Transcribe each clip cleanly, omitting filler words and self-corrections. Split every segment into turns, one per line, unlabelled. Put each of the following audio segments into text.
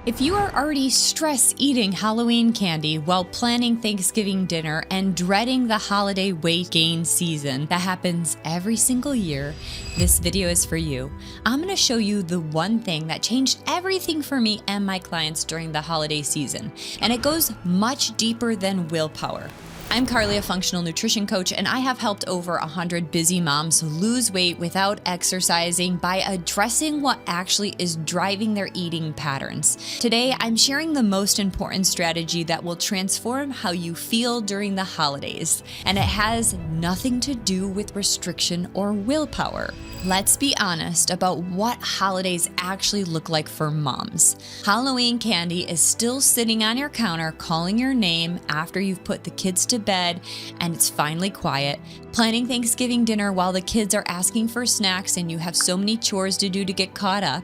If you are already stress eating Halloween candy while planning Thanksgiving dinner and dreading the holiday weight gain season that happens every single year, this video is for you. I'm going to show you the one thing that changed everything for me and my clients during the holiday season, and it goes much deeper than willpower. I'm Carly, a functional nutrition coach, and I have helped over 100 busy moms lose weight without exercising by addressing what actually is driving their eating patterns. Today, I'm sharing the most important strategy that will transform how you feel during the holidays, and it has nothing to do with restriction or willpower. Let's be honest about what holidays actually look like for moms. Halloween candy is still sitting on your counter calling your name after you've put the kids to bed and it's finally quiet. Planning Thanksgiving dinner while the kids are asking for snacks and you have so many chores to do to get caught up.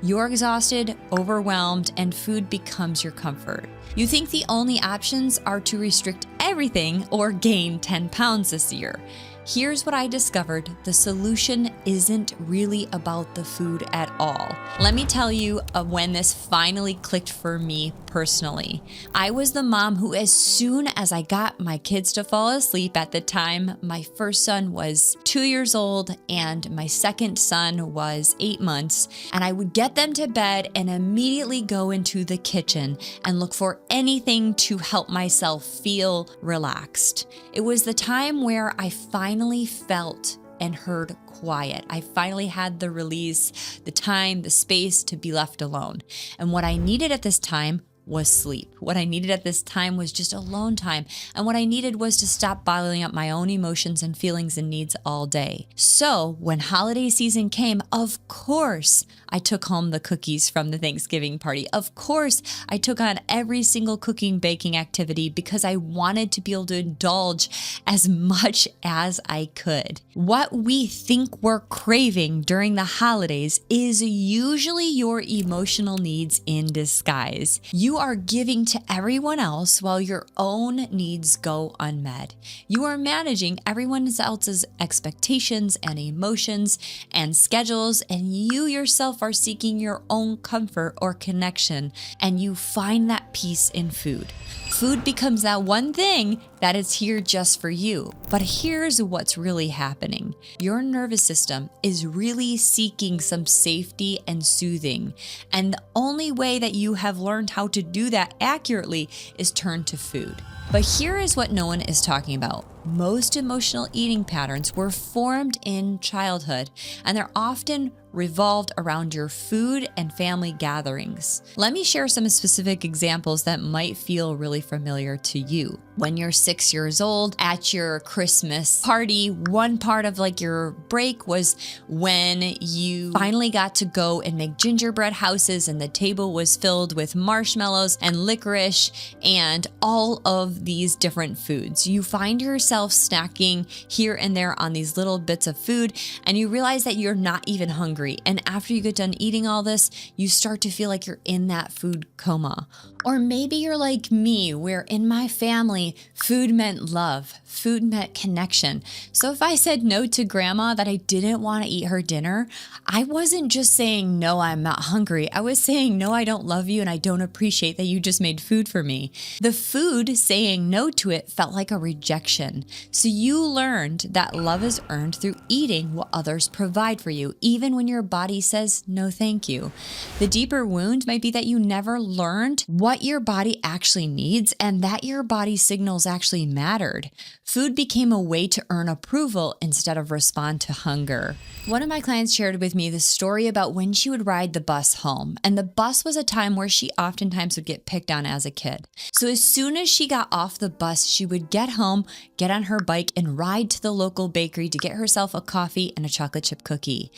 You're exhausted, overwhelmed, and food becomes your comfort. You think the only options are to restrict everything or gain 10 pounds this year. Here's what I discovered. The solution isn't really about the food at all. Let me tell you when this finally clicked for me personally. I was the mom who, as soon as I got my kids to fall asleep, at the time, my first son was 2 years old and my second son was 8 months, and I would get them to bed and immediately go into the kitchen and look for anything to help myself feel relaxed. It was the time where I finally felt and heard quiet. I finally had the release, the time, the space to be left alone. And what I needed at this time was sleep. What I needed at this time was just alone time. And what I needed was to stop bottling up my own emotions and feelings and needs all day. So when holiday season came, of course, I took home the cookies from the Thanksgiving party. Of course, I took on every single cooking, baking activity because I wanted to be able to indulge as much as I could. What we think we're craving during the holidays is usually your emotional needs in disguise. You are giving to everyone else while your own needs go unmet. You are managing everyone else's expectations and emotions and schedules, and you yourself are seeking your own comfort or connection, and you find that peace in food. Food becomes that one thing that is here just for you. But here's what's really happening. Your nervous system is really seeking some safety and soothing. And the only way that you have learned how to do that accurately is turn to food. But here is what no one is talking about. Most emotional eating patterns were formed in childhood, and they're often revolved around your food and family gatherings. Let me share some specific examples that might feel really familiar to you. When you're 6 years old at your Christmas party, one part of your break was when you finally got to go and make gingerbread houses and the table was filled with marshmallows and licorice and all of these different foods. You find yourself snacking here and there on these little bits of food, and you realize that you're not even hungry. And after you get done eating all this, you start to feel like you're in that food coma. Or maybe you're like me, where in my family, food meant love, food meant connection. So if I said no to grandma that I didn't want to eat her dinner, I wasn't just saying, no, I'm not hungry. I was saying, no, I don't love you and I don't appreciate that you just made food for me. The food, saying no to it, felt like a rejection. So you learned that love is earned through eating what others provide for you, even when your body says no thank you. The deeper wound might be that you never learned what your body actually needs and that your body signals actually mattered. Food became a way to earn approval instead of respond to hunger. One of my clients shared with me the story about when she would ride the bus home, and the bus was a time where she oftentimes would get picked on as a kid. So as soon as she got off the bus, she would get home, get on her bike, and ride to the local bakery to get herself a coffee and a chocolate chip cookie.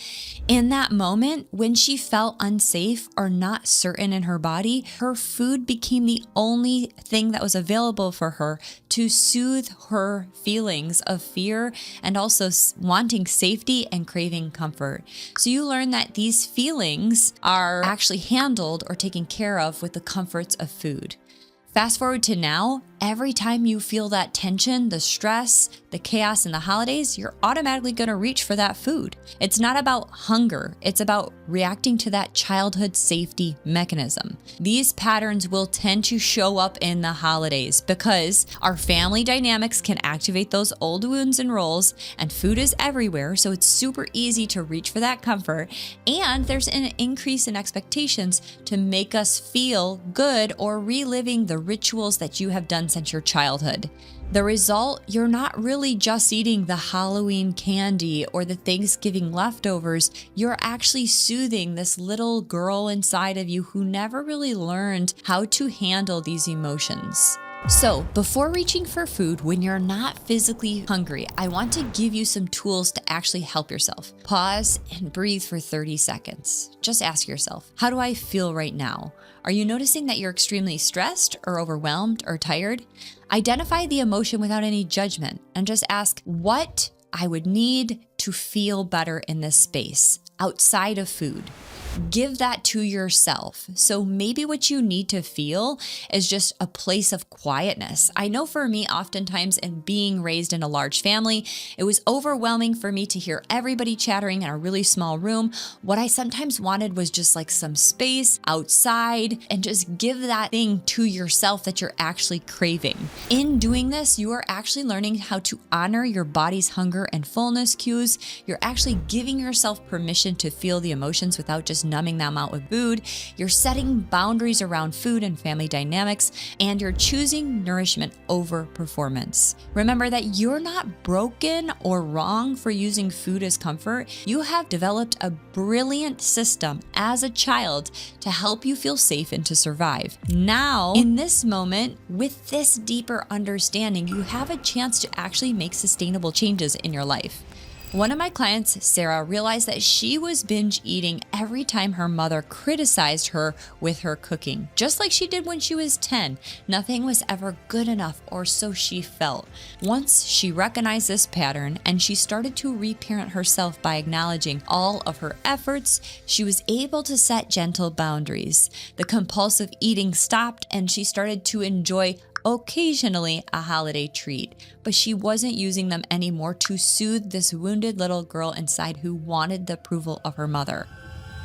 In that moment, when she felt unsafe or not certain in her body, her food became the only thing that was available for her to soothe her feelings of fear and also wanting safety and craving comfort. So you learn that these feelings are actually handled or taken care of with the comforts of food. Fast forward to now, every time you feel that tension, the stress, the chaos in the holidays, you're automatically going to reach for that food. It's not about hunger. It's about reacting to that childhood safety mechanism. These patterns will tend to show up in the holidays because our family dynamics can activate those old wounds and roles, and food is everywhere, so it's super easy to reach for that comfort. And there's an increase in expectations to make us feel good or reliving the rituals that you have done since your childhood. The result, you're not really just eating the Halloween candy or the Thanksgiving leftovers. You're actually soothing this little girl inside of you who never really learned how to handle these emotions. So, before reaching for food when you're not physically hungry, I want to give you some tools to actually help yourself. Pause and breathe for 30 seconds. Just ask yourself, how do I feel right now? Are you noticing that you're extremely stressed or overwhelmed or tired? Identify the emotion without any judgment and just ask what I would need to feel better in this space outside of food. Give that to yourself. So maybe what you need to feel is just a place of quietness. I know for me, oftentimes in being raised in a large family, it was overwhelming for me to hear everybody chattering in a really small room. What I sometimes wanted was just like some space outside and just give that thing to yourself that you're actually craving. In doing this, you are actually learning how to honor your body's hunger and fullness cues. You're actually giving yourself permission to feel the emotions without just numbing them out with food. You're setting boundaries around food and family dynamics, and you're choosing nourishment over performance. Remember that you're not broken or wrong for using food as comfort. You have developed a brilliant system as a child to help you feel safe and to survive. Now, in this moment, with this deeper understanding, you have a chance to actually make sustainable changes in your life. One of my clients, Sarah, realized that she was binge eating every time her mother criticized her with her cooking, just like she did when she was 10. Nothing was ever good enough, or so she felt. Once she recognized this pattern and she started to reparent herself by acknowledging all of her efforts, she was able to set gentle boundaries. The compulsive eating stopped and she started to enjoy occasionally a holiday treat, but she wasn't using them anymore to soothe this wounded little girl inside who wanted the approval of her mother.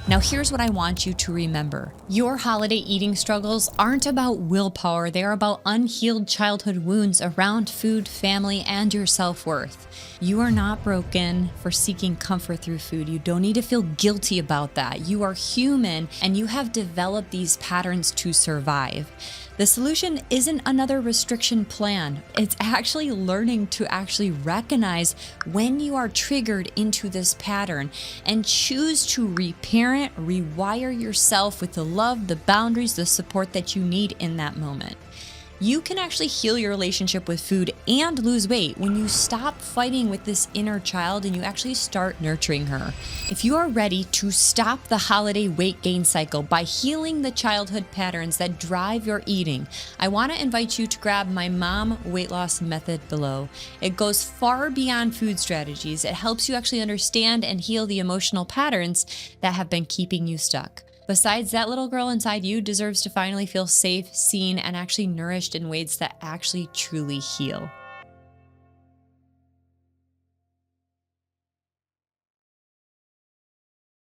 Now, here's what I want you to remember. Your holiday eating struggles aren't about willpower. They're about unhealed childhood wounds around food, family, and your self-worth. You are not broken for seeking comfort through food. You don't need to feel guilty about that. You are human, and you have developed these patterns to survive. The solution isn't another restriction plan. It's actually learning to actually recognize when you are triggered into this pattern and choose to reparent, rewire yourself with the love, the boundaries, the support that you need in that moment. You can actually heal your relationship with food and lose weight when you stop fighting with this inner child and you actually start nurturing her. If you are ready to stop the holiday weight gain cycle by healing the childhood patterns that drive your eating, I want to invite you to grab my Mom Weight Loss Method below. It goes far beyond food strategies. It helps you actually understand and heal the emotional patterns that have been keeping you stuck. Besides, that little girl inside you deserves to finally feel safe, seen, and actually nourished in ways that actually truly heal.